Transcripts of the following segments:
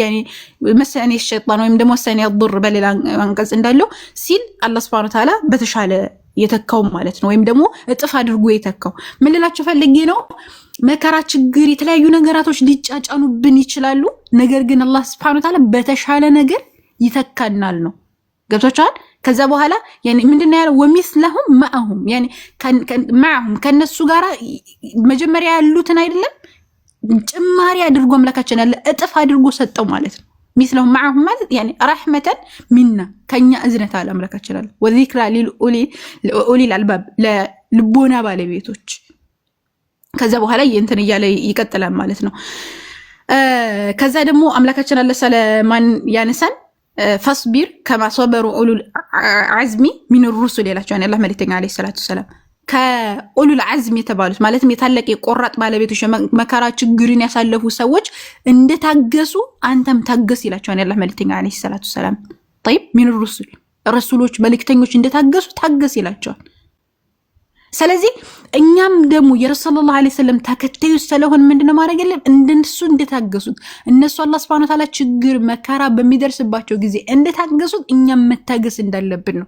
ያኒ መሰኒ الشيطان ወይም ደግሞ መሰኒ الضر በሌላ አንቀጽ እንዳለው ሲል አላህ Subhanahu Wa Ta'ala በተሻለ የተካው ማለት ነው ወይም ደግሞ እጥፍ አድርጎ የተካው ምን ልላችሁ ፈልጌ ነው መከራ ችግር የተለያዩ ነገራቶች ሊጫጫኑብን ይችላሉ ነገር ግን አላህ Subhanahu Wa Ta'ala በተሻለ ነገር ይተካናል ነው ገብታችኋል ከዛ በኋላ يعني ምንድነው ያለው ወሚስለሁም ማአሁም يعني ማአሁም ከነሱ ጋራ መጀመሪያ ያሉትን አይደለም ጭማሪ አድርጎ አምላካችን አለ እጥፍ አድርጎ ሰጠው ማለት ነው ሚስለሁም ማአሁም ማለት يعني رحمه منا ከኛ እዝነት አለ አምላካችን አለ ወذكرى لأولي الألباب ለልቦና ባለቤቶች ከዛ በኋላ እንትን ይያለ ይቀጥላል ማለት ነው ከዛ ደግሞ አምላካችን አለ ሰለማን ያነሳን فاصبر كما صبروا أولو العزم من الرسل يلاچو يعني الله ملكتኛ عليه الصلاه والسلام كأولو العزم የተባሉት ማለትም የታለቀ ቆራጥ ባለቤቶች መከራ ችግርን ያሳለፉ ሰዎች እንደታገሱ አንተም ታገስ ይላቸው يعني الله ملكتኛ عليه الصلاه والسلام طيب من الرسل رسولዎች መልእክተኞች እንደታገሱ ታገስ ይላቸዋል ስለዚህ እኛም ደግሞ የረሱል ሰለላሁ ዐለይሂ ወሰለም ተከታዩ ስለሆነ ምንድነው ማድረግ ያለብን እንደነሱ እንደታገሱት እነሱ አላህ Subhanahu Wa Ta'ala ችግር መከራ በሚደርስባቸው ጊዜ እንደታገሱት እኛም መታገስ እንዳለብን ነው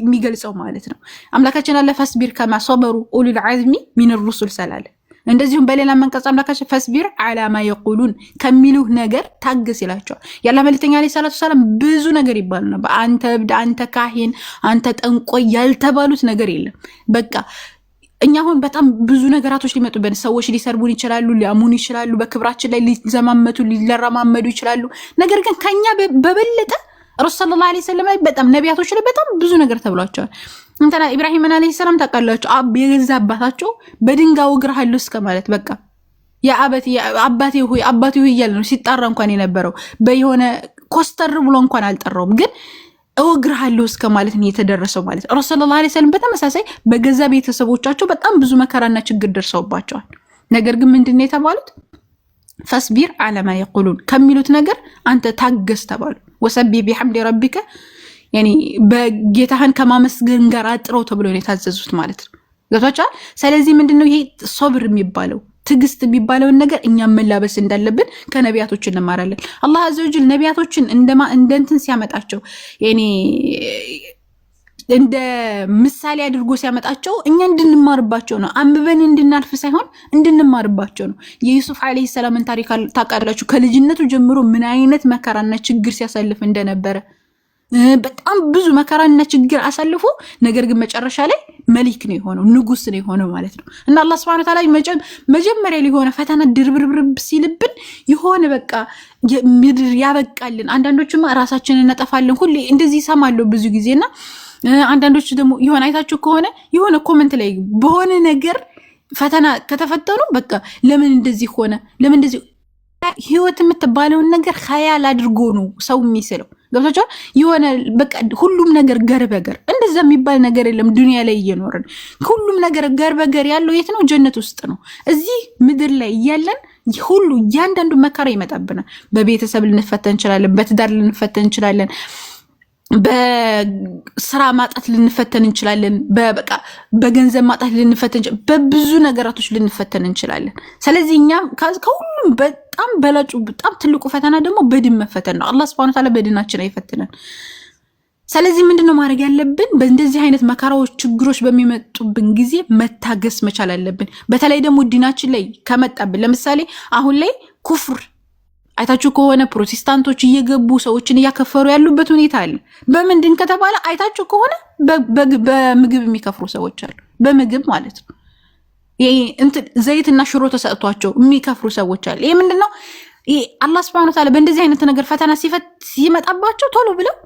የሚገልጸው ማለት ነው አምላካችን አለ ፈስቢር ከማ صبሩ ኡሉል ዐዝሚ ሚን الرسل ሰላለ እንደዚሁም በሌላ መንቀጽ አምላካችን ፈስቢር على ما يقولون ከሚሉህ ነገር ታገስ ይላቸዋል ያላህ መልእክተኛ አለይሂ ሰላቱ ሰላም ብዙ ነገር ይባሉ ነበር አንተ እብድ አንተ ካሂን አንተ ጠንቆይ ያልተባሉት ነገር የለም በቃ እኛ አሁን በጣም ብዙ ነገራቶች ሊመጡብን ሰዎች ሊሰርቡን ይችላሉ ሊያሙን ይችላሉ በክብራችን ላይ ሊዘማመቱ ሊለራማመዱ ይችላሉ ነገር ግን ከኛ በበለጠ ረሱል ሰለላሁ ዐለይሂ ወሰለም ላይ በጣም ነቢያቶች ላይ በጣም ብዙ ነገር ተብሏቸዋል እንተና ኢብራሂም አለይሂ ሰላም ተቀላቸው የገዛ አባታቸው በድንጋይ ወግረሃሉ እስከ ማለት በቃ ያ አባቴ ሆይ ይያል ነው ሲጣራ እንኳን የነበረው በየሆነ ኮስተር ብሎ እንኳን አልጠራውም ግን ወግረሃሉ እስከ ማለት ነው የተደረሰው ማለት ረሱል ሰለላሁ ዐለይሂ ወሰለም በተመሳሳይ በገዛ ቤተሰቦቻቸው በጣም ብዙ መከራና ችግር ደርሰውባቸዋል ነገር ግን ምንድነው የተባሉት ፈስቢር على ما يقولون ከሚሉት ነገር አንተ ታገስ ተባሉ ወሰቢ بحمد ربك يعني በጌታህን ከማመስገን ጋር አጥረው ተብሎ ነው የታዘዙት ማለት ነው ገብታችኋል ስለዚህ ምንድነው ይሄ ሶብር የሚባለው ትግስት የሚባለው ነገር እኛም መላበስ እንዳለብን ከነቢያቶች እንማራለን አላህ አዘወጅል ነቢያቶችን እንደንትን ሲያመጣቸው يعني እንደ ምሳሌ አድርጎ ሲያመጣቸው እኛ እንድንማርባቸው ነው አንብበን እንድናልፍ ሳይሆን እንድንማርባቸው ነው የዩሱፍ አለይሂ ሰላምን ታሪክ ታቃላችሁ ከልጅነቱ ጀምሮ ምን አይነት መከራና ችግር ሲያሳልፍ እንደነበረ በጣም ብዙ መከራና ችግር አሳልፎ ነገር ግን መጨረሻ ላይ መሊክ ነው የሆነው ንጉስ ነው የሆነው ማለት ነው እና አላህ Subhanahu Wa Ta'ala መጀመሪያ ሊሆነ ፈተና ድርብርብርብ ሲልብን የሆነ በቃ ምድር ያበቃልን አንዳንዶችማ ራሳችንን እናጠፋለን ሁሌ እንደዚህ ሰማለው ብዙ ጊዜና አንዳንዶች ደግሞ ይሆን አይታችሁ ከሆነ የሆነ ኮሜንት ላይ በሆነ ነገር ፈተና ከተፈተኑ በቃ ለምን እንደዚህ ሆነ ለምን እንደዚህ ህይወት የምትባለው ነገር ኸያል አድርጎ ነው ሰው የሚስለው ገብታችኋል የሆነ በቃ ሁሉም ነገር ገርበገር እንደዛ የሚባል ነገር የለም ዱንያ ላይ እየኖርን ሁሉም ነገር ገርበገር ያለው የት ነው ጀነት ውስጥ ነው እዚህ ምድር ላይ ያለን ሁሉ ያንዳንዱ መከራ ይመጣብናል በቤተሰብ ልንፈተን እንችላለን በትዳር ልንፈተን እንችላለን በስራ ማጣት ልንፈተን እንችላለን በበቃ በገንዘብ ማጣት ልንፈተን በብዙ ነገራቶች ልንፈተን እንችላለን ስለዚህ እኛ ከሁሉም በጣም በላጩ በጣም ትልቁ ፈተና ደግሞ በድን መፈተን ነው አላህ Subhanahu Wa Ta'ala በድናችን አይፈትነን ስለዚህ ምንድነው ማድረግ ያለብን በእንደዚህ አይነት መከራዎች ችግሮች በሚመጡብን ጊዜ መታገስ መቻል አለብን በተለይ ደግሞ ዲናችን ላይ ከመጣብን ለምሳሌ አሁን ላይ ኩፍር አይታችሁ ከሆነ ፕሮቴስታንቶች እየገቡ ሰዎችን ያከፈሩ ያሉበት ሁኔታ አለ በምንድን ከተባለ አይታችሁ ከሆነ በምግብ የሚከፍሩ ሰዎች አሉ በምግብ ማለት ነው ይሄ ዘይትና ሽሮ ተሰጥቷቸው የሚከፍሩ ሰዎች አሉ ይሄ ምንድነው ይሄ አላህ Subhanahu Wa Ta'ala በእንደዚህ አይነት ነገር ፈተና ሲመጣባቸው ቶሎ ብለው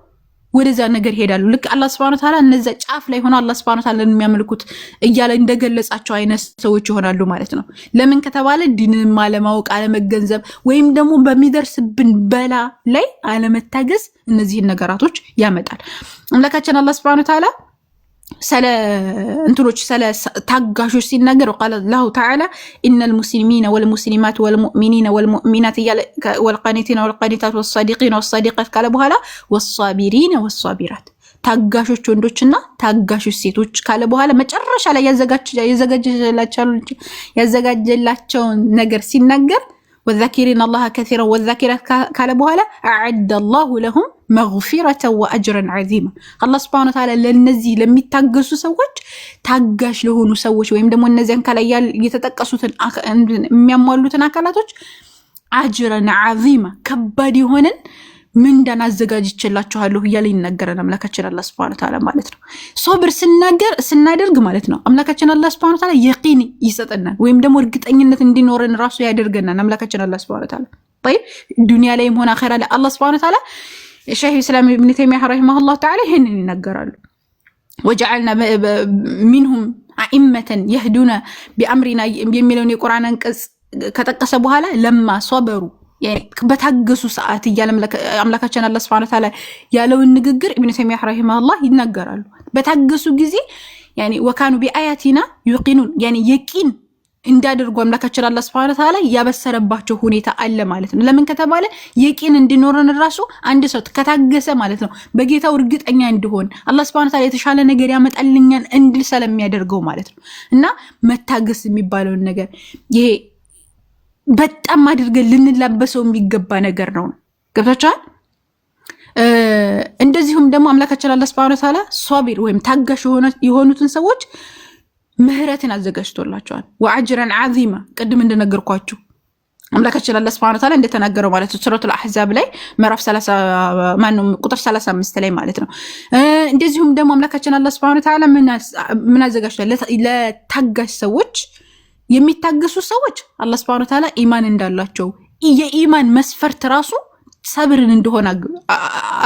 ወደዛ ነገር ይሄዳሉ ልክ አላህ Subhanahu Wa Ta'ala እነዛ ጫፍ ላይ ሆነ አላህ Subhanahu Wa Ta'ala የሚያመልኩት እያለ እንደገለጻቸው አይነት ሰዎች ይሆናሉ ማለት ነው ለምን ከተባለ ዲንን ማለማወቅ አለመገንዘብ ወይም ደግሞ በሚደርስብን በላ ላይ አለመታገዝ እነዚህ ነገራቶች ያመጣል አምላካችን አላህ Subhanahu Wa Ta'ala سلا انتروش سلا تاغاشو سينغر وقال الله تعالى ان المسلمين والمسلمات والمؤمنين والمؤمنات والقانتين والقانتات والصادقين والصادقات قال بهلا والصابرين والصابرات ታጋሾች ወንዶችና ታጋሾች ሴቶች ካለ በኋላ መጨረሻ ላይ ያዘጋጀላቸው ነገር ሲናገር والذاكرين الله كثيرا والذاكرات ካለ በኋላ أعد الله لهم مغفرة وأجرا عظيما الله سبحانه وتعالى ለነዚህ ለሚታገሱ ሰዎች ታጋሽ ለሆኑ ሰዎች ወይም ደግሞ እነዚያን ከላይ የተጠቀሱትን የሚያሟሉትን አካላቶች አጅረን عظيما ከባድ ይሆነን ምንዳን አዘጋጅቼላችኋለሁ እያለ ይናገራል አምላካችን አላህ Subhanahu Wa Ta'ala ማለት ነው። ሶብር ስናደርግ ማለት ነው አምላካችን አላህ Subhanahu Wa Ta'ala የቂን ይሰጠናል ወይም ደግሞ እርግጠኝነት እንዲኖረን ራሱ ያደርገናል አምላካችን አላህ Subhanahu Wa Ta'ala طيب ዱንያ ላይም ሆነ አኺራ ላይ አላህ Subhanahu Wa Ta'ala ሸይኽ ኢስላም ኢብኑ ተይሚያ ረሂመሁላህ ተዓላ ይሄንን ይናገራሉ። ወጀዐልና ሚንሁም አኢመተን የህዱና ቢአምሪና የሚለውን የቁርአን አንቀጽ ከጠቀሰ በኋላ ለማ ሶበሩ በታገሱ ሰዓት እያለ አምላካችን አላህ Subhanahu Wa Ta'ala ያለውን ንግግር ኢብኑ ተይሚያ ረሂመሁላህ ይናገራሉ። በታገሱ ጊዜ يعني وكانوا بآياتنا يوقنون يعني يقين እንዳደርጉ አምላካችን አላህ Subhanahu Wa Ta'ala ያበሰረባቸው ሁኔታ አለ ማለት ነው። ለምን ከተባለ የቂን እንዲኖረን ራሱ አንድ ሰው ከታገሰ ማለት ነው በጌታው እርግጠኛ እንዲሆን አላህ Subhanahu Wa Ta'ala የተሻለ ነገር ያመጣልኛል እንዲል ስለሚያደርገው ማለት ነው። እና መታገስ የሚባለው ነገር ይሄ በጣም አድርገን ልንላበሰው የሚገባ ነገር ነው። ገብታችኋል? እንደዚሁም ደግሞ አምላካችን አላህ Subhanahu Wa Ta'ala ሷቢር ወይም ታጋሽ የሆኑትን ሰዎች ምህረትን አዘጋጅቶላቸዋል። ወአጅረን عظيما ቅድም እንደነገርኳችሁ አምላካችን አላህ Subhanahu Wa Ta'ala እንደተናገረው ማለት ነው ሱረቱል አህዛብ ላይ ምዕራፍ 30 ማነው ቁጥር 35 ላይ ማለት ነው። እንደዚሁም ደግሞ አምላካችን አላህ Subhanahu Wa Ta'ala ምን አዘጋጅቷል ለታጋሽ ሰዎች የሚታገሱ ሰዎች አላህ Subhanahu Wa Ta'ala ኢማን እንዳላቸው የኢማን መስፈርት ራሱ ሰብርን እንደሆነ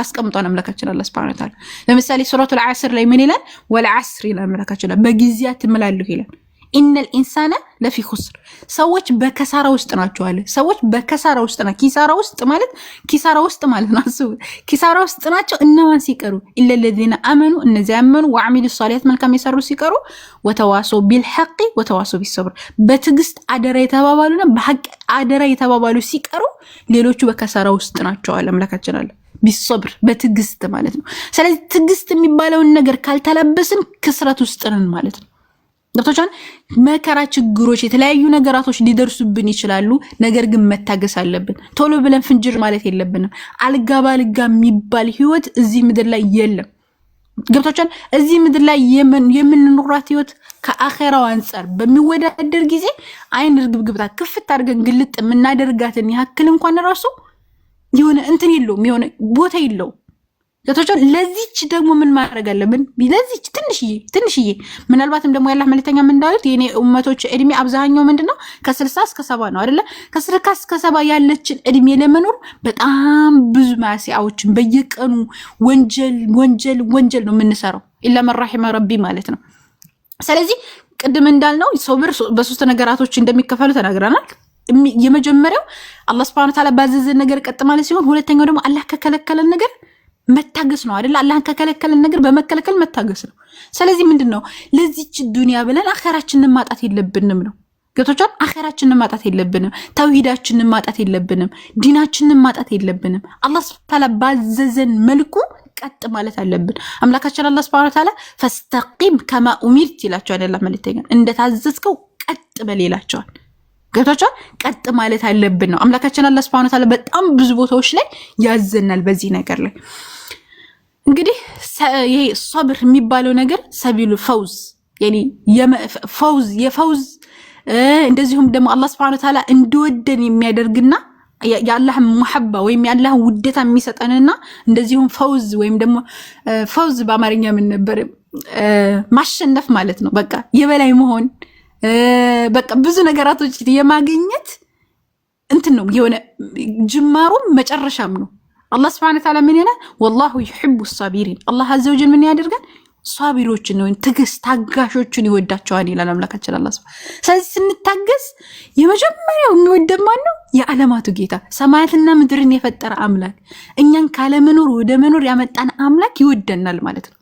አስቀምጧል አምላካችን አላህ Subhanahu Wa Ta'ala። ለምሳሌ ሱረቱል ዓስር ላይ ምን ይላል? ወልዓስር ይላል አምላካችን በጊዜያት እምላለሁ ይላል። ኢነል ኢንሳነ ለፊ ኹስር ሰዎች በከሳራ ውስጥ ናቸው አለ። ሰዎች በከሳራ ውስጥ ናቸው። ኪሳራ ውስጥ ማለት ነው። አስቡ ኪሳራ ውስጥ ናቸው እነማን ሲቀሩ ኢለ الذين امنوا እነዚያ ያመኑ وعملوا الصالحات መልካም የሰሩ ሲቀሩ وتواصوا بالحق وتواصوا بالصبر በትግስት አደራ የተባባሉና በሐቅ አደራ የተባባሉ ሲቀሩ ሌሎቹ በከሳራ ውስጥ ናቸው አለ አምላካችን አለ። بالصبر በትግስት ማለት ነው። ስለዚህ ትግስት የሚባለውን ነገር ካልተላበስን ክስረት ውስጥ ነን ማለት ነው። ዶክተር መከራ ችግሮች የተለያዩ ነገራቶች ሊደርሱብን ይችላሉ። ነገር ግን መታገስ አለብን። ቶሎ ብለን ፍንጅር ማለት የለብንም። አልጋ ባልጋ የሚባል ህይወት እዚህ ምድር ላይ የለም። ገብታችኋል? እዚህ ምድር ላይ የምንኖራት ህይወት ከአኺራው አንፃር በሚወዳደር ጊዜ አይን ርግብግብታ ክፍት አድርገን ግልጥ የምናደርጋትን ያክል እንኳን ራሱ የሆነ እንትን የለውም፣ የሆነ ቦታ የለውም። ገብታችኋል? ለዚች ደግሞ ምን ማድረግ አለብን? ለዚች ትንሽዬ ምናልባትም ደግሞ ያላህ መልእክተኛ ምን እንዳሉት የኔ ኡመቶች እድሜ አብዛኛው ምንድነው ከ60 እስከ 70 ነው አይደለ? ከ60 እስከ 70 ያለችን እድሜ ለመኖር በጣም ብዙ ማሲያዎችን በየቀኑ ወንጀል ነው የምንሰራው ኢላ መራሂመ ረቢ ማለት ነው። ስለዚህ ቅድም እንዳልነው ሶብር በሶስት ነገራቶች እንደሚከፈሉ ተናግረናል። የመጀመሪያው አላህ Subhanahu Wa Ta'ala ባዘዘን ነገር ቀጥ ማለት ሲሆን፣ ሁለተኛው ደግሞ አላህ ከከለከለን ነገር መታገስ ነው አይደል? አላህን ከከለከለን ነገር በመከለከል መታገስ ነው። ስለዚህ ምንድነው ለዚች ዱንያ ብለን አኺራችንን ማጣት የለብንም ነው። ገብቶቻል? አኺራችንን ማጣት የለብንም፣ ተውሂዳችንን ማጣት የለብንም፣ ዲናችንን ማጣት የለብንም። አላህ Subhanahu Wa Ta'ala ባዘዘን መልኩ ቀጥ ማለት አለብን። አምላካችን አላህ Subhanahu Wa Ta'ala ፈስተቂም ከማ ኡሚርት ይላቸዋል። አላህ መልእክተኛ እንደታዘዝከው ቀጥ በል ይላቸዋል። ገብቶቻል? ቀጥ ማለት አለብን ነው። አምላካችን አላህ Subhanahu Wa Ta'ala በጣም ብዙ ቦታዎች ላይ ያዘናል በዚህ ነገር ላይ። እንግዲህ ይሄ ሶብር የሚባለው ነገር ሰቢሉ ፈውዝ ያኒ የፈውዝ እንደዚሁም ደግሞ አላህ Subhanahu Wa Ta'ala እንዲወደን የሚያደርግና የአላህ መሐባ ወይም የአላህ ውደታ የሚሰጠንና እንደዚሁም ፈውዝ ወይም ደግሞ ፈውዝ በአማርኛ ምን ነበር? ማሸነፍ ማለት ነው። በቃ የበላይ መሆን በቃ ብዙ ነገራቶች የማግኘት እንትን ነው። የሆነ ጅማሩም መጨረሻም ነው። አላህ Subhanahu Wa Ta'ala ምን ይላል? والله يحب الصابرين አላህ عز وجل ምን ያደርጋል? ሷቢሮችን ነው ትግስት ታጋሾችን ይወዳቸዋል ይላል አምላካችን አላህ። ስለዚህ ስንታገስ የመጀመሪያው የሚወደድ ማን ነው? የዓለማቱ ጌታ ሰማያትና ምድርን የፈጠረ አምላክ እኛን ካለ መኖር ወደ መኖር ያመጣን አምላክ ይወደናል ማለት ነው።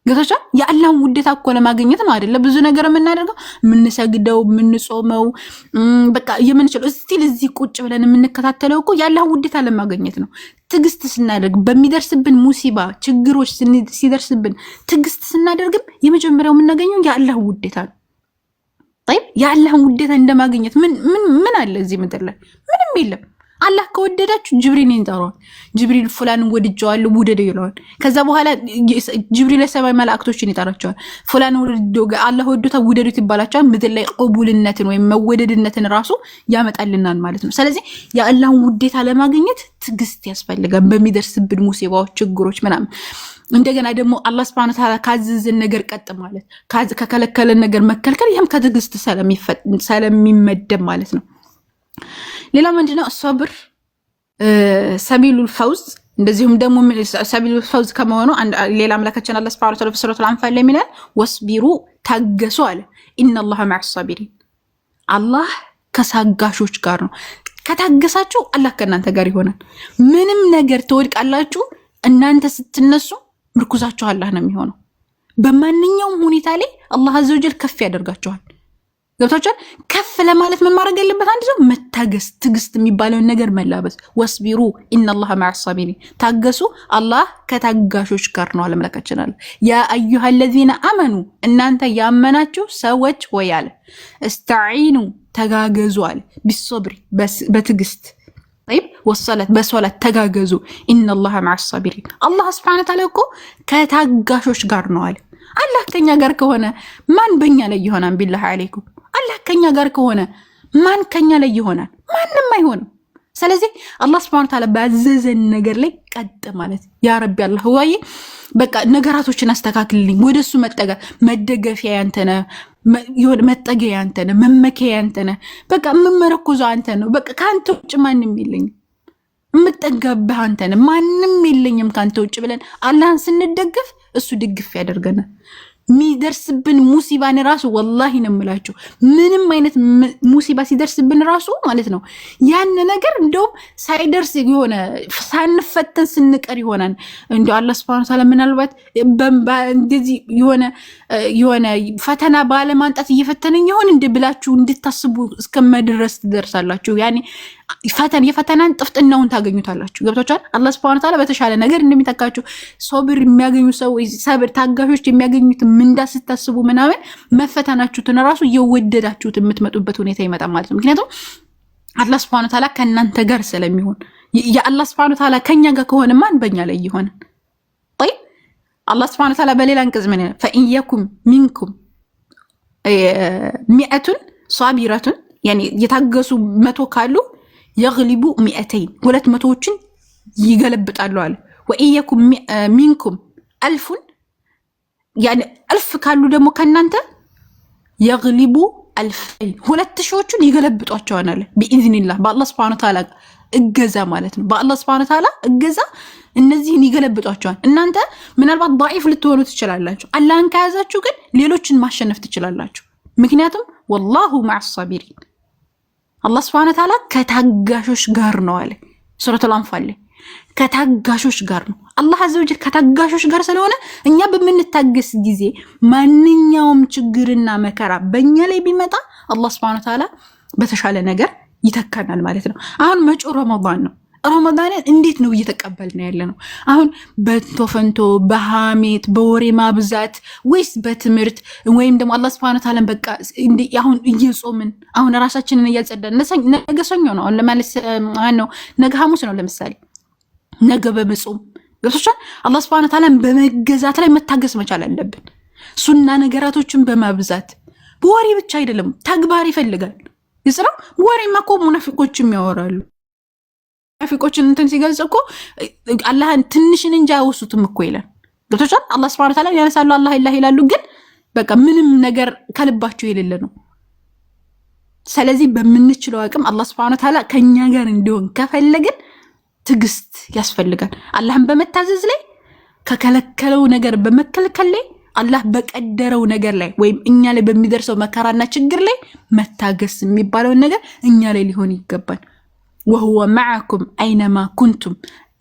ጌታቻ የአላህን ውዴታ እኮ ለማግኘት ነው አይደለ? ብዙ ነገር የምናደርገው የምንሰግደው የምንጾመው በቃ የምንችለው እስቲል እዚህ ቁጭ ብለን የምንከታተለው እኮ የአላህን ውዴታ ለማግኘት ነው። ትግስት ስናደርግ በሚደርስብን ሙሲባ ችግሮች ሲደርስብን ትግስት ስናደርግም የመጀመሪያው የምናገኘው የአላህን ውዴታ ነው። طيب ያላህን ውዴታ እንደማግኘት ምን አለ እዚህ ምድር ላይ? ምንም የለም። አላህ ከወደዳችሁ ጅብሪልን ይጠራዋል። ጅብሪል ፉላንን ወድጀዋለሁ ውደደው ይለዋል። ከዛ በኋላ ጅብሪል ለሰማይ መላእክቶችን ይጠራቸዋል። ፉላን ወደደው አላህ ወዶታ ውደዱት ይባላቸዋል። ምድር ላይ ቅቡልነትን ወይም መወደድነትን ራሱ ያመጣልናል ማለት ነው። ስለዚህ የአላህን ውዴታ ለማግኘት ትዕግስት ያስፈልጋል በሚደርስብን ሙሲባዎች፣ ችግሮች ምናምን። እንደገና ደግሞ አላህ Subhanahu Wa Ta'ala ካዘዘን ነገር ቀጥ ማለት ከከለከለን ነገር መከልከል ይሄም ከትዕግስት ስለሚመደብ ማለት ነው። ሌላ ምንድነው ሰብር ሰቢሉል ፈውዝ። እንደዚሁም ደግሞ ሰቢሉል ፈውዝ ከመሆኑ ሌላ አምላካችን አላህ Subhanahu Wa Ta'ala በሱረቱል አንፋል ላይ ይላል ወስቢሩ ታገሱ አለ ኢነላህ መዐስ ሰቢሪን። አላህ ከሳጋሾች ጋር ነው። ከታገሳችሁ አላህ ከእናንተ ጋር ይሆናል። ምንም ነገር ትወድቃላችሁ፣ እናንተ ስትነሱ ምርኩዛችሁ አላህ ነው የሚሆነው። በማንኛውም ሁኔታ ላይ አላህ አዘወጀል ከፍ ያደርጋችኋል። ገብታችኋል? ከፍ ለማለት ምን ማድረግ ያለበት? አንድ ሰው መታገስ፣ ትዕግስት የሚባለውን ነገር መላበስ። ወስቢሩ ኢነላህ መዐስ ሰቢሪን፣ ታገሱ አላህ ከታጋሾች ጋር ነው አምላካችን አለ። ያ አዩሃ ለዚነ አመኑ፣ እናንተ ያመናችሁ ሰዎች ሆይ አለ እስተዒኑ ተጋገዙ አለ ቢሶብሪ በትዕግስት طيب ወሰላት በሶላት ተጋገዙ ኢነላህ መዐስ ሰቢሪን። አላህ Subhanahu Wa Ta'ala እኮ ከታጋሾች ጋር ነው አለ። አላህ ከኛ ጋር ከሆነ ማን በእኛ ላይ ይሆናል? ቢላህ አለይኩም አላህ ከኛ ጋር ከሆነ ማን ከኛ ላይ ይሆናል? ማንም አይሆንም። ስለዚህ አላህ Subhanahu Wa Ta'ala ባዘዘን ነገር ላይ ቀጥ ማለት ያ ረቢ አላህ ወይ በቃ ነገራቶችን አስተካክልልኝ፣ ወደሱ መደገፊያ ያንተነ ይሁን መጠጊያ ያንተነ መመከያ ያንተነ በቃ መመረኮዙ አንተ ነው። በቃ ካንተ ውጭ ማንም የለኝም፣ የምጠጋብህ አንተነ ማንም የለኝም ካንተ ውጭ ብለን አላህን ስንደግፍ እሱ ድግፍ ያደርገናል። ሚደርስብን ሙሲባን ራሱ ወላሂ ነው የምላችሁ፣ ምንም አይነት ሙሲባ ሲደርስብን ራሱ ማለት ነው ያን ነገር እንደውም ሳይደርስ የሆነ ሳንፈተን ስንቀር ይሆናል እንደው አላህ Subhanahu Wa Ta'ala ምናልባት እንደዚህ የሆነ ፈተና ባለማንጣት እየፈተነኝ ይሆን እንደ ብላችሁ እንድታስቡ እስከመድረስ ትደርሳላችሁ። ያኔ የፈተናን ጥፍጥናውን ታገኙታላችሁ። ገብታችኋል? አላህ Subhanahu Wa Ta'ala በተሻለ ነገር እንደሚተካችሁ ሶብር የሚያገኙ ሰዎች ሰብር ታጋሾች የሚያገኙት ምንዳ ስታስቡ ምናምን መፈተናችሁትን ራሱ እየወደዳችሁት የምትመጡበት ሁኔታ ይመጣል ማለት ነው። ምክንያቱም አላህ Subhanahu Wa Ta'ala ከእናንተ ጋር ስለሚሆን የአላህ Subhanahu Wa Ta'ala ከኛ ጋር ከሆነ ማን በእኛ ላይ ይሆናል? طيب አላህ Subhanahu Wa Ta'ala በሌላ አንቀጽ ምን ይላል? فإن يكن منكم 100 صابرة يعني የታገሱ 100 ካሉ يغلب 200 200ዎችን ይገለብጣሉ አለ። وإن يكن منكم 1000 يعني 1000 ካሉ ደግሞ ከናንተ يغلب 2000 2000ዎችን ይገለብጧቸዋል አለ بإذن በአላህ Subhanahu Wa Ta'ala እገዛ ማለት ነው። በአላህ Subhanahu Wa Ta'ala እገዛ እነዚህን ይገለብጧቸዋል። እናንተ ምናልባት ضعيف ልትሆኑ ትችላላችሁ፣ አላህን ከያዛችሁ ግን ሌሎችን ማሸነፍ ትችላላችሁ። ምክንያቱም والله مع الصابرين አላህ Subhanahu Wa Ta'ala ከታጋሾች ጋር ነው አለ ሱረቱል አንፋል ላይ ከታጋሾች ጋር ነው። አላህ አዘወጀል ከታጋሾች ጋር ስለሆነ እኛ በምንታገስ ጊዜ ማንኛውም ችግርና መከራ በእኛ ላይ ቢመጣ አላህ Subhanahu Wa Ta'ala በተሻለ ነገር ይተካናል ማለት ነው። አሁን መጪው ረመዳን ነው። ረመዳንን እንዴት ነው እየተቀበልን ያለ ነው? አሁን በቶፈንቶ በሐሜት በወሬ ማብዛት ወይስ በትምህርት ወይም ደግሞ አላህ Subhanahu Wa Ta'ala በቃ አሁን እየጾምን አሁን ራሳችንን እያጸዳን ነገ ሰኞ ነው ለማለት ነው፣ ነገ ሐሙስ ነው ለምሳሌ ነገ በመጾም ገብቶሻል። አላህ Subhanahu Wa Ta'ala በመገዛት ላይ መታገስ መቻል አለብን። ሱና ነገራቶችን በማብዛት በወሬ ብቻ አይደለም ተግባር ይፈልጋል። ይስራ ወሬማ እኮ ሙናፊቆችም ያወራሉ። ሙናፊቆችን እንትን ሲገልጽ እኮ አላህን ትንሽን እንጂ አይወሱትም እኮ ይላል። ገብቶሻል። አላህ Subhanahu Wa Ta'ala ያነሳሉ አላህ ኢላህ ይላሉ፣ ግን በቃ ምንም ነገር ከልባቸው የሌለ ነው። ስለዚህ በምንችለው አቅም አላህ Subhanahu Wa Ta'ala ከኛ ጋር እንዲሆን ከፈለግን ትግስት ያስፈልጋል። አላህን በመታዘዝ ላይ ከከለከለው ነገር በመከልከል ላይ አላህ በቀደረው ነገር ላይ ወይም እኛ ላይ በሚደርሰው መከራና ችግር ላይ መታገስ የሚባለው ነገር እኛ ላይ ሊሆን ይገባል። وهو معكم اينما كنتم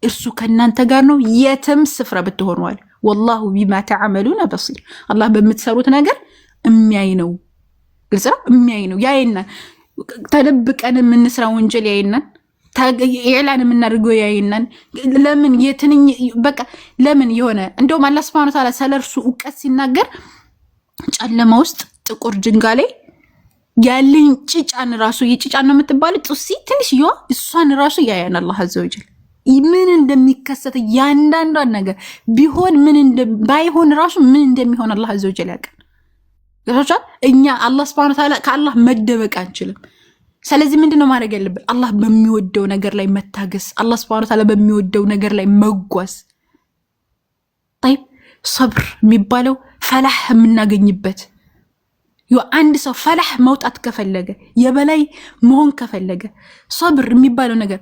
እርሱ ከናንተ ጋር ነው የትም ስፍራ ብትሆኑዋል። والله بما تعملون بصير አላህ በምትሰሩት ነገር የሚያይ ነው። ግልጽ ነው፣ የሚያይ ነው፣ ያይናል። ተደብቀን የምንስራው ወንጀል ያይናል፣ ኢዕላን የምናደርገው ያይናል። ለምን የትንኝ በቃ ለምን የሆነ እንደውም አላህ Subhanahu Wa Ta'ala ስለርሱ ዕውቀት ሲናገር ጨለማ ውስጥ ጥቁር ድንጋይ ላይ ያለኝ ጭጫን ራሱ የጭጫን ነው የምትባለው ጡሲ ትንሽ ይዋ እሷን ራሱ ያያና አላህ አዘ ወጀል ምን እንደሚከሰት ያንዳንዷን ነገር ቢሆን ባይሆን ራሱ ምን እንደሚሆን አላህ አዘ ወጀል ያውቃል። ገባችሁ? እኛ አላህ Subhanahu Wa Ta'ala ከአላህ መደበቅ አንችልም። ስለዚህ ምንድነው ማድረግ ያለብን? አላህ በሚወደው ነገር ላይ መታገስ፣ አላህ Subhanahu Wa Ta'ala በሚወደው ነገር ላይ መጓዝ። طيب صبر የሚባለው ፈላህ የምናገኝበት አንድ ሰው ፈላህ መውጣት ከፈለገ የበላይ መሆን ከፈለገ صبر የሚባለው ነገር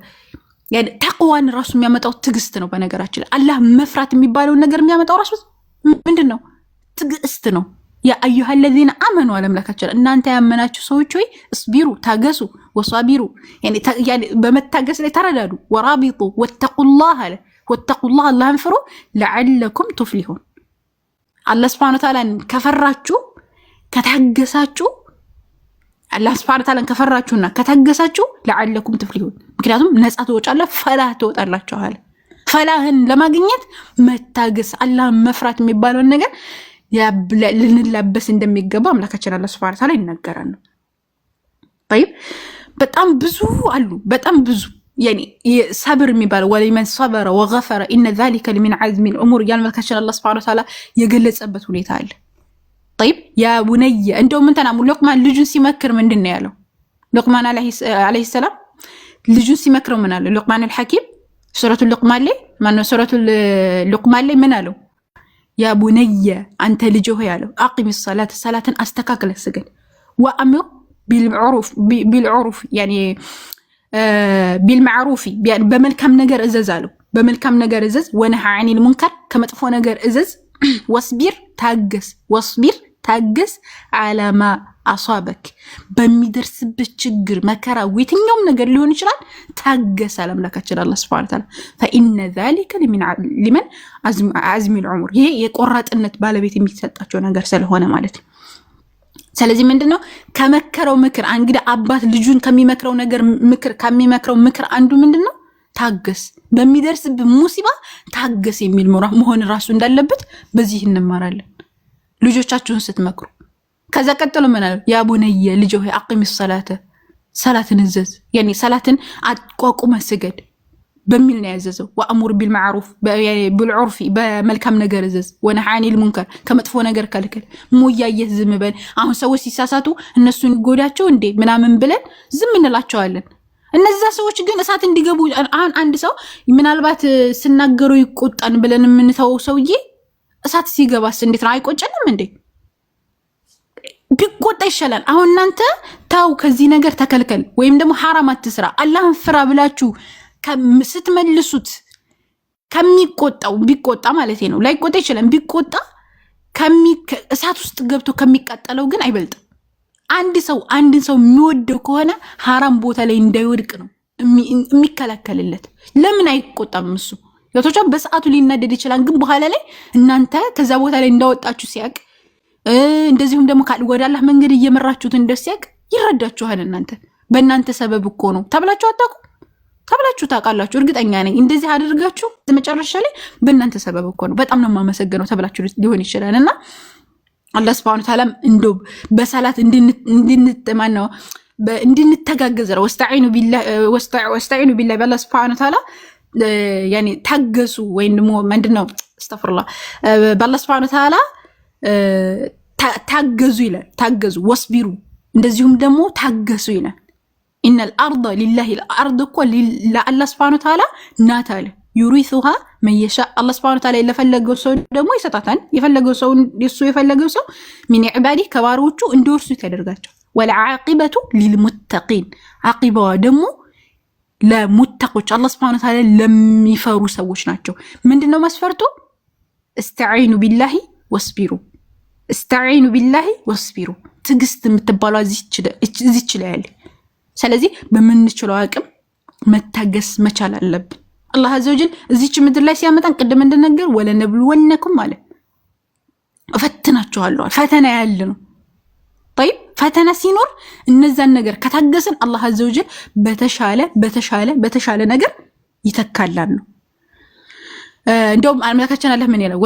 يعني ተቅዋን ራሱ የሚያመጣው ትግስት ነው። በነገራችን ላይ አላህ መፍራት የሚባለው ነገር የሚያመጣው ራሱ ምንድነው? ትግስት ነው። ያ አዩሃ الذين امنوا አለምላካቸው እናንተ ያመናችሁ ሰዎች ሆይ እስቢሩ ታገሱ ወሷቢሩ يعني በመታገስ ላይ ተረዳዱ ወራቢጡ ወተቁላህ አለ ወተቁላህ አላህን ፍሩ لعلكم تفلحون አላህ Subhanahu Wa Ta'ala ከፈራችሁ ከታገሳችሁ አላህ Subhanahu Wa Ta'ala ከፈራችሁና ከታገሳችሁ لعلكم تفلحون ምክንያቱም ነፃ ትወጣላችሁ ፈላህ ትወጣላችሁ አለ። ፈላህን ለማግኘት መታገስ አላህን መፍራት የሚባለው ነገር ልንላበስ እንደሚገባ አምላካችን አላህ Subhanahu Wa Ta'ala ይናገራል ነው። طيب በጣም ብዙ አሉ በጣም ብዙ يعني صبر የሚባለው ወለመን صبر وغفر ان ذلك لمن عزم الامور ያልመልካችን አላህ Subhanahu Wa Ta'ala የገለጸበት ሁኔታ አለ። طيب يا بني እንደው ምን ተናሙ ሉቅማን ልጁን ሲመክር ምንድነው ያለው? ሉቅማን አለይሂ ሰላም ልጁን ሲመክረው ምን አለው? ሉቅማን الحكيم ሱረቱ ሉቅማን ላይ ማነው ሱረቱ ሉቅማን ላይ ምን አለው? يا بني انت ልጅ ሆይ ያለው اقم الصلاه صلاتን አስተካክለ ስገድ وامر بالعرف يعني بالمعروف በመልካም ነገር እዘዝ አለው። በመልካም ነገር እዘዝ ወነሃ عن المنكر ከመጥፎ ነገር እዘዝ واصبر ታገስ واصبر ታገስ على ما اصابك በሚደርስብህ ችግር መከራ የትኛውም ነገር ሊሆን ይችላል ታገስ አለምላካችን አላህ Subhanahu Wa Ta'ala فإن ذلك لمن عزم العمر ይሄ የቆራጥነት ባለቤት የሚሰጣቸው ነገር ስለሆነ ማለት ነው። ስለዚህ ምንድነው ከመከረው ምክር እንግዲህ አባት ልጁን ከሚመክረው ነገር ከሚመክረው ምክር አንዱ ምንድነው? ታገስ በሚደርስብህ ሙሲባ ታገስ የሚል መሆን ራሱ እንዳለበት በዚህ እንማራለን ልጆቻችሁን ስትመክሩ። ከዛ ቀጥሎ ምን አለ? ያ ቡነየ ልጅ ሆይ አቂም الصلاه ሰላትን እዘዝ يعني ሰላትን አቋቁመ ስገድ በሚል ነው ያዘዘው። ወአሙር بالمعروف بالعرف በመልካም ነገር እዘዝ ወነሃ عن المنكر ከመጥፎ ነገር ከልከል። ሙያየህ ዝም በል። አሁን ሰዎች ሲሳሳቱ እነሱን ጎዳቸው እንዴ ምናምን ብለን ዝም እንላቸዋለን። እነዛ ሰዎች ግን እሳት እንዲገቡ አሁን አንድ ሰው ምናልባት ስናገሩ ይቆጣን ብለን የምንተው ሰውዬ እሳት ሲገባስ እንዴት ነው? አይቆጨንም እንዴ? ቢቆጣ ይሻላል። አሁን እናንተ ታው ከዚህ ነገር ተከልከል ወይም ደግሞ حرام አትስራ አላህን ፍራ ብላችሁ ስትመልሱት ከሚቆጣው ቢቆጣ ማለት ነው ላይቆጣ ይችላል። ቢቆጣ እሳት ውስጥ ገብቶ ከሚቃጠለው ግን አይበልጥም። አንድን ሰው የሚወደው ከሆነ حرام ቦታ ላይ እንዳይወድቅ ነው የሚከለከልለት። ለምን አይቆጣም? እሱ ያቶቻ በሰዓቱ ሊናደድ ይችላል። ግን በኋላ ላይ እናንተ ከዛ ቦታ ላይ እንዳወጣችሁ ሲያቅ እንደዚሁም ደግሞ ወደ አላህ መንገድ እየመራችሁት እንደሲያቅ ይረዳችኋል። እናንተ በእናንተ ሰበብ እኮ ነው ተብላችሁ አጣቁ ተብላችሁ ታውቃላችሁ። እርግጠኛ ነኝ እንደዚህ አድርጋችሁ መጨረሻ ላይ በእናንተ ሰበብ እኮ ነው በጣም ነው ማመሰግነው ተብላችሁ ሊሆን ይችላልና አላህ Subhanahu Wa Ta'ala እንደው በሰላት እንድንተማናው እንድንተጋገዝ ነው። ወስተዒኑ ቢላህ በአላህ Subhanahu Wa Ta'ala يعني ታገሱ ወይም ደግሞ ምንድነው አስተግፍሩላህ በአላህ Subhanahu Wa Ta'ala ታገዙ ይላል። ታገዙ ወስቢሩ እንደዚሁም ደግሞ ታገሱ ይላል። إن الأرض لله الأرض كل الله سبحانه وتعالى ناتال يورثها من يشاء الله سبحانه وتعالى إلا فلقوا سو دمو يسطاتن يفلقوا سو يفلقوا سو من عباده كباروچو اندورسو تدرغاچو والعاقبة للمتقين عاقبة دمو لا متقوش الله سبحانه وتعالى لم يفروا سووش ناتشو ምንድነው መስፈርቱ? استعينوا بالله واصبروا استعينوا بالله واصبروا ትግስት የምትባለው እዚች ላይ ያለ። ስለዚህ በመንችለው አቅም መታገስ መቻል አለብን። አላህ አዘ ወጀል እዚች ምድር ላይ ሲያመጣን ቅድም እንደነገር ወለነብልወነኩም ማለት ፈተናችኋለሁ ፈተና ያለ ነው። طيب ፈተና ሲኖር እነዛን ነገር ከታገስን አላህ አዘ ወጀል በተሻለ ነገር ይተካላል ነው። እንደውም አምላካችን አላህ ምን ይላል?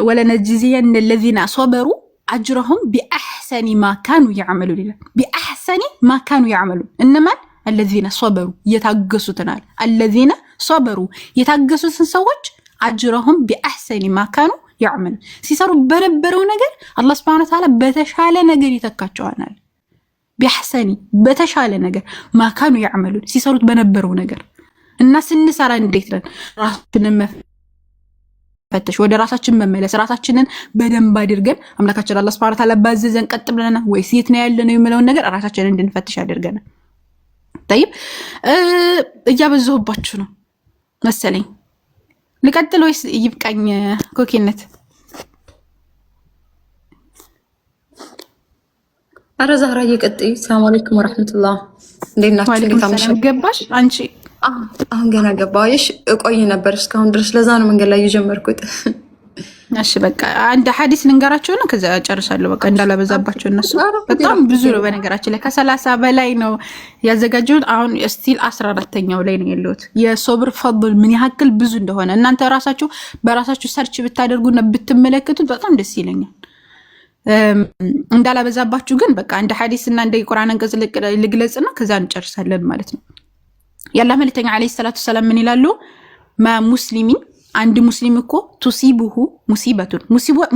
ወለነጅዚየነ الذين صبروا اجرهم باحسن ما كانوا يعملون ይላል። باحسن ማካኑ ያዕመሉ እነማን الذين صبروا يتاغسوتናል الذين صبروا የታገሱትን ሰዎች አጅረሁም ቢአህሰኒ ማካኑ ያዕመሉ ሲሰሩ በነበረው ነገር አላህ Subhanahu Wa Ta'ala በተሻለ ነገር ይተካቸዋል ቢአህሰኒ በተሻለ ነገር ማካኑ ያዕመሉ ሲሰሩት በነበረው ነገር እና ስንሰራ እንዴት ነን ራሳችንን መፈተሽ ወደ ራሳችን መመለስ ራሳችንን በደንብ አድርገን አምላካችን አላህ Subhanahu Wa Ta'ala ባዘዘን ቀጥ ብለና ወይስ የት ነው ያለነው የሚለው ነገር ራሳችንን እንድንፈትሽ ያደርገናል طيب እያበዛሁባችሁ ነው መሰለኝ ልቀጥል ወይስ ይብቃኝ ኮኪነት አረ ዛህራ እየቀጥይ ሰላም አለይኩም ወራህመቱላህ እንደናችሁ እንዴት ገባሽ አንቺ አሁን ገና ገባሽ እቆይ ነበር እስካሁን ድረስ ለዛ ነው መንገድ ላይ የጀመርኩት እሺ በቃ አንድ ሐዲስ ልንገራቸው ነው ከዛ ጨርሳለሁ በቃ እንዳላበዛባቸው እነሱ በጣም ብዙ ነው በነገራችን ላይ ከ30 በላይ ነው ያዘጋጀሁት አሁን ስቲል 14ኛው ላይ ነው ያለሁት የሶብር ፈضል ምን ያክል ብዙ እንደሆነ እናንተ ራሳችሁ በራሳችሁ ሰርች ብታደርጉና ብትመለከቱት በጣም ደስ ይለኛል እንዳላበዛባችሁ ግን በቃ አንድ ሐዲስና እንደ ቁርአን አንቀጽ ልግለጽና ከዛ እንጨርሳለን ማለት ነው ያላህ መልእክተኛ አለይሂ ሰላቱ ሰላም ምን ይላሉ ማ ሙስሊሚን عند مسلم እኮ تصيبه مصيبة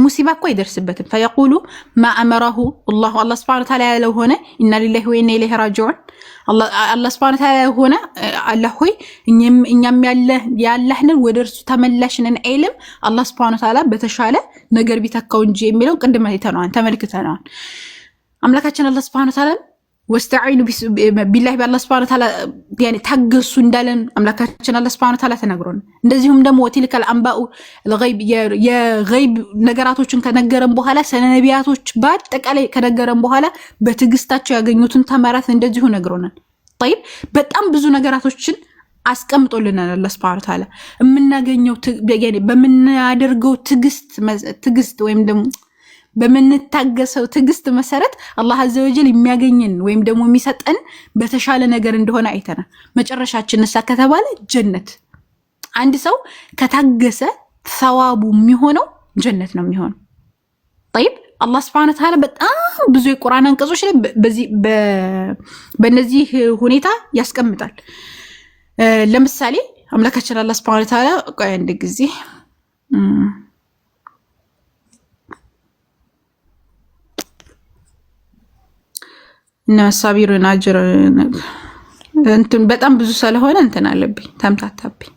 مصيبة እኮ ይደርስበትም فيقول ما امره الله سبحانه وتعالى لو هنا ان لله وانا اليه راجعون الله سبحانه وتعالى هنا الله ሆይ እኛም ያለህን ወደርሱ ተመላሽነን አይልም الله سبحانه وتعالى በተሻለ ነገር ቢተካው እንጂ የሚለው ቅድም ተመልክተናል አምላካችን الله سبحانه وتعالى واستعينوا بالله بالله سبحانه وتعالى يعني ታገሱ እንዳለን አምላካችን አላህ Subhanahu Wa Ta'ala ተናግሮን እንደዚሁም ደግሞ ወቲልከ الانباء الغيب የغيب ነገራቶችን ከነገረን በኋላ ሰነቢያቶች በአጠቃላይ ከነገረን በኋላ በትግስታቸው ያገኙትን ተማራት እንደዚሁ ነግሮናል طيب በጣም ብዙ ነገራቶችን አስቀምጦልናል አላህ Subhanahu Wa Ta'ala የምናገኘው يعني በመናደርገው ትግስት ወይም ደግሞ በመንታገሰው ትግስት መሰረት አላህ አዘ ወጀል የሚያገኝን ወይም ደግሞ የሚሰጠን በተሻለ ነገር እንደሆነ አይተናል መጨረሻችን ከተባለ ጀነት አንድ ሰው ከታገሰ ሰዋቡ የሚሆነው ጀነት ነው የሚሆነው طيب አላህ Subhanahu Wa Ta'ala በጣም ብዙ የቁርአን አንቀጾች ላይ በእነዚህ ሁኔታ ያስቀምጣል ለምሳሌ አምላካችን አላህ Subhanahu Wa Ta'ala ቆይ አንድ ጊዜ እና ሳቢሩን አጅር እንትን በጣም ብዙ ስለሆነ እንትን አለብኝ ተምታታብኝ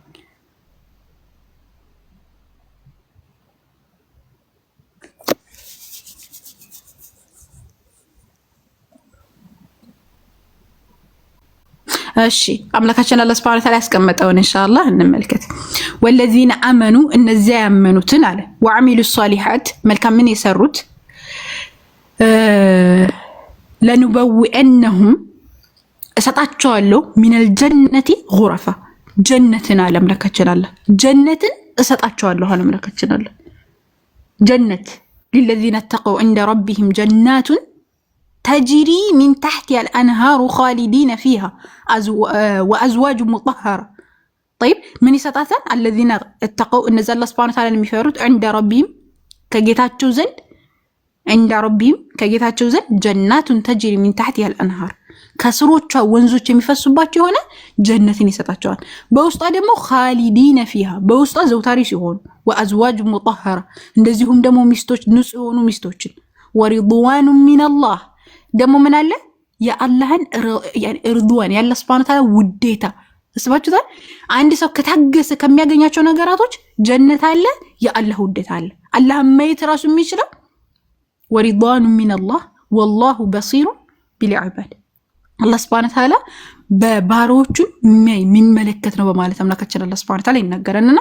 እሺ አምላካችን አላህ Subhanahu Wa Ta'ala ያስቀመጠውን ኢንሻአላህ እንመልከት والذين امنوا እነዚያ ያመኑትን አለ وعملوا الصالحات መልካም ምን የሰሩት لنبوئنهم እሰጣቸዋለሁ من الجنة غرفة جنتنا ለምለካችን አለ ጀነትን እሰጣቸዋለሁ ለምለካችን አለ جنة للذين اتقوا عند ربهم جنات تجري من تحتها الأنهار خالدين فيها وأزواج مطهرة طيب من يسطاتن الذين اتقوا ان الله سبحانه وتعالى የሚፈሩት عند ربهم ከጌታቸው ዘንድ عند ربهم ከጌታቸው ዘንድ جنات تجري من تحتها الأنهار ከስሮቿ ወንዞች የሚፈሱባቸው ሆነ ጀነትን ይሰጣቸዋል በውስጧ ደግሞ خالدين فيها በውስጧ ዘውታሪ ሲሆኑ وأزواج مطهرة እንደዚሁም ደግሞ ሚስቶች ንጹህ ሆኑ ሚስቶችን ورضوان من الله ደግሞ ምን አለ የአላህን يعني رضوان ያለ Subhanahu Wa Ta'ala ውዴታ እስባችሁታል አንድ ሰው ከታገሰ ከሚያገኛቸው ነገራቶች ጀነት አለ የአላህ ውዴታ አለ አላህ ማየት ራሱ የሚችለው ورضوان من الله والله بصير بالعباد الله سبحانه وتعالى በባሮቹ የሚመለከት ነው በማለት አምላካችን አላህ Subhanahu Wa Ta'ala ይናገረንና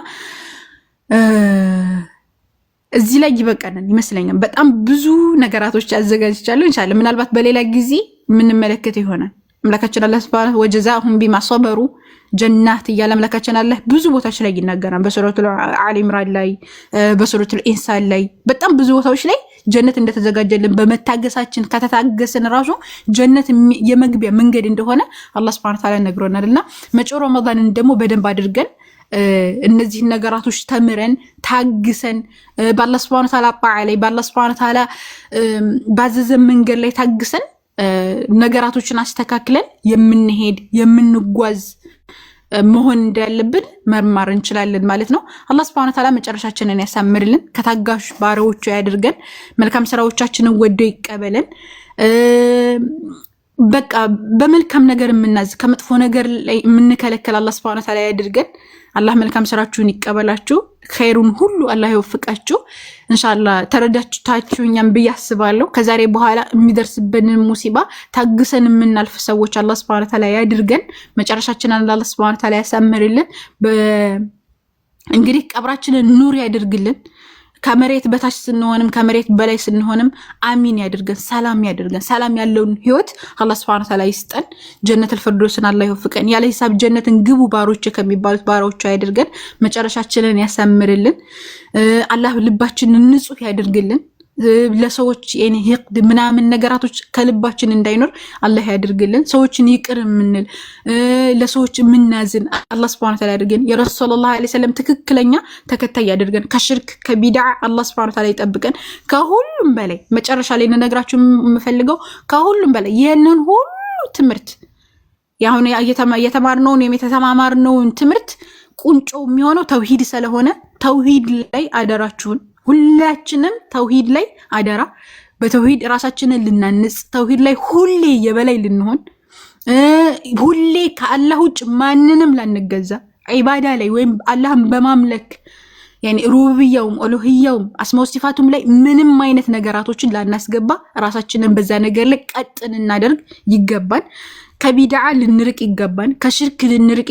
እዚህ ላይ ይበቃናል ይመስለኛል በጣም ብዙ ነገራቶች አዘጋጅቻለሁ ኢንሻአላህ ምናልባት በሌላ ጊዜ ምን መለከት ይሆናል አምላካችን አላህ Subhanahu ወጀዛሁም ቢማ ሰበሩ ጀናት ይያለ አምላካችን አላህ ብዙ ቦታዎች ላይ ይናገራል በሱረቱል አሊ ኢምራን ላይ በሱረቱል ኢንሳን ላይ በጣም ብዙ ቦታዎች ላይ ጀነት እንደተዘጋጀልን በመታገሳችን ከተታገሰን ራሱ ጀነት የመግቢያ መንገድ እንደሆነ አላህ Subhanahu Wa Ta'ala ነግሮናልና መጪው ረመዳንን ደግሞ በደንብ አድርገን እነዚህ ነገራቶች ተምረን ታግሰን በአላህ Subhanahu Wa Ta'ala ጣዓ ላይ በአላህ Subhanahu Wa Ta'ala ባዘዘን መንገድ ላይ ታግሰን ነገራቶችን አስተካክለን የምንሄድ የምንጓዝ መሆን እንዳለብን መርማር እንችላለን ማለት ነው። አላህ Subhanahu Wa Ta'ala መጨረሻችንን ያሳምርልን፣ ከታጋሽ ባሪያዎቹ ያድርገን፣ መልካም ስራዎቻችንን ወዶ ይቀበለን። በቃ በመልካም ነገር የምናዝ ከመጥፎ ነገር ላይ የምንከለከል አላህ Subhanahu Wa Ta'ala ያድርገን። አላህ መልካም ስራችሁን ይቀበላችሁ፣ ኸይሩን ሁሉ አላህ ይወፍቃችሁ። ኢንሻአላህ ተረዳችሁኛም ብዬ አስባለሁ። ከዛሬ በኋላ የሚደርስብንን ሙሲባ ታግሰን የምናልፍ ሰዎች አላህ Subhanahu Wa Ta'ala ያድርገን። መጨረሻችንን አላህ Subhanahu Wa Ta'ala ያሳምርልን። እንግዲህ ቀብራችንን ኑር ያድርግልን። ከመሬት በታች ስንሆንም ከመሬት በላይ ስንሆንም አሚን ያድርገን፣ ሰላም ያድርገን። ሰላም ያለውን ህይወት አላህ Subhanahu Wa Ta'ala ይስጠን። ጀነተል ፊርደውስን አላህ ይወፍቀን። ያለ ሂሳብ ጀነትን ግቡ ባሮች ከሚባሉት ባሮች ያድርገን። መጨረሻችንን ያሳምርልን። አላህ ልባችንን ንጹህ ያድርግልን። ለሰዎች የኔ ህቅድ ምናምን ነገራቶች ከልባችን እንዳይኖር አላህ ያድርግልን። ሰዎችን ይቅር ምንል ለሰዎች ምናዝን አላህ Subhanahu Wa Ta'ala ያድርገን። የረሱል ሰለላሁ ዐለይሂ ወሰለም ትክክለኛ ተከታይ ያድርገን። ከሽርክ ከቢድዓ አላህ Subhanahu Wa Ta'ala ይጠብቀን። ከሁሉም በላይ መጨረሻ ላይ ነግራችሁ የምፈልገው ከሁሉም በላይ ይሄንን ሁሉ ትምህርት ያሁን የተማርነውን የተማማርነውን ትምህርት ቁንጮ የሚሆነው ተውሂድ ስለሆነ ተውሂድ ላይ አደራችሁን ሁላችንም ተውሂድ ላይ አደራ። በተውሂድ ራሳችንን ልናንጽ፣ ተውሂድ ላይ ሁሌ የበላይ ልንሆን፣ ሁሌ ከአላህ ውጭ ማንንም ላንገዛ፣ ዒባዳ ላይ ወይም አላህን በማምለክ ያኒ ሩብያውም ኡሉሂያውም አስማው ሲፋቱም ላይ ምንም አይነት ነገራቶችን ላናስገባ ራሳችንን በዛ ነገር ላይ ቀጥን እናደርግ ይገባን። ከቢድዓ ልንርቅ ይገባን። ከሽርክ ልንርቅ